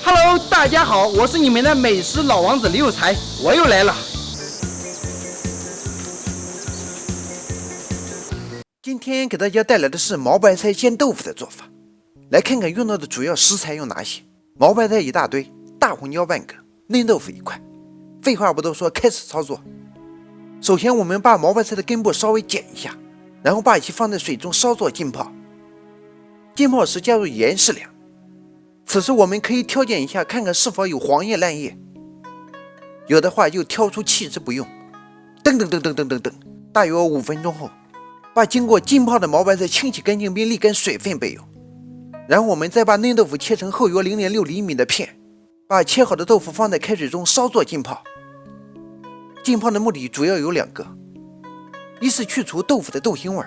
Hello， 大家好，我是你们的美食老王子李有才，我又来了。今天给大家带来的是毛白菜煎豆腐的做法，来看看用到的主要食材有哪些。毛白菜一大堆，大红椒半个，嫩豆腐一块。废话不多说，开始操作。首先我们把毛白菜的根部稍微剪一下，然后把其放在水中稍作浸泡。浸泡时加入盐适量。此时我们可以挑拣一下，看看是否有黄叶烂叶，有的话就挑出弃之不用。等，大约5分钟后，把经过浸泡的毛白菜清洗干净并沥干水分备用。然后我们再把嫩豆腐切成厚约0.6厘米的片，把切好的豆腐放在开水中稍作浸泡。浸泡的目的主要有2个，一是去除豆腐的豆腥味，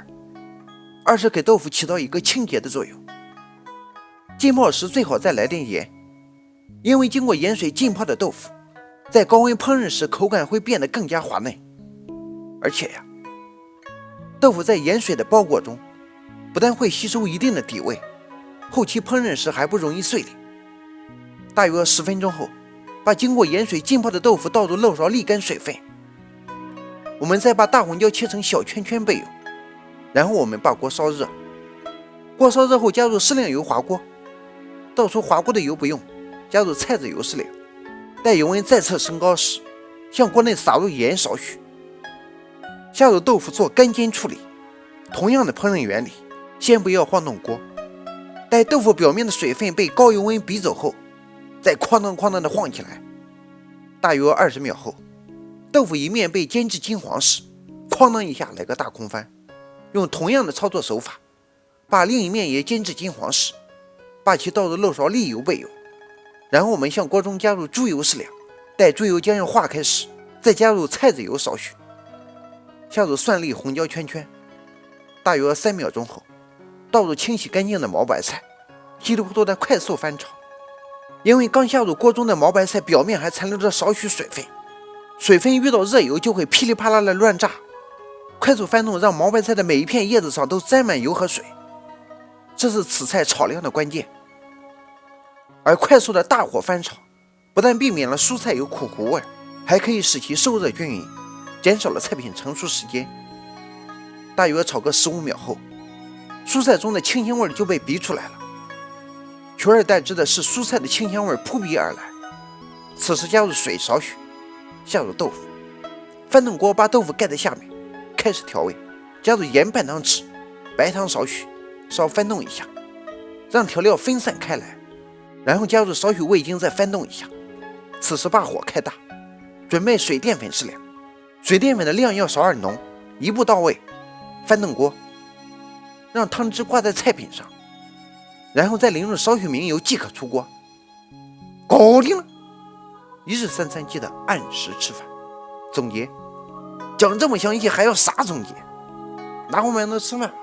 二是给豆腐起到一个清洁的作用。浸泡时最好再来点盐，因为经过盐水浸泡的豆腐在高温烹饪时口感会变得更加滑嫩。而且豆腐在盐水的包裹中不但会吸收一定的底味，后期烹饪时还不容易碎裂。大约10分钟后，把经过盐水浸泡的豆腐倒入漏勺沥干水分。我们再把大红椒切成小圈圈备用。然后我们把锅烧热，锅烧热后加入适量油滑锅，倒出滑锅的油不用，加入菜籽油适量。待油温再次升高时，向锅内撒入盐少许，下入豆腐做干煎处理。同样的烹饪原理，先不要晃动锅，待豆腐表面的水分被高油温逼走后，再哐当的晃起来。大约20秒后，豆腐一面被煎至金黄时，哐当一下来个大空翻。用同样的操作手法，把另一面也煎至金黄时，把其倒入漏勺沥油备用。然后我们向锅中加入猪油适量，待猪油将要化开时，再加入菜籽油少许，下入蒜粒红椒圈圈。大约3秒钟后，倒入清洗干净的毛白菜，稀里糊涂的快速翻炒。因为刚下入锅中的毛白菜表面还残留着少许水分，水分遇到热油就会噼里啪啦的乱炸。快速翻动，让毛白菜的每一片叶子上都沾满油和水，这是此菜炒量的关键。而快速的大火翻炒，不但避免了蔬菜有苦糊味，还可以使其受热均匀，减少了菜品成熟时间。大约炒个15秒后，蔬菜中的清香味就被逼出来了，取而代之的是蔬菜的清香味扑鼻而来。此时加入水少许，下入豆腐，翻动锅，把豆腐盖在下面，开始调味，加入盐半汤匙，白糖少许，稍翻动一下，让调料分散开来，然后加入少许味精，再翻动一下。此时把火开大，准备水淀粉适量，水淀粉的量要少而浓，一步到位。翻动锅，让汤汁挂在菜品上，然后再淋入少许明油即可出锅。搞定了！一日三餐记得按时吃饭。总结讲这么详细，还要啥总结？拿我们能吃饭。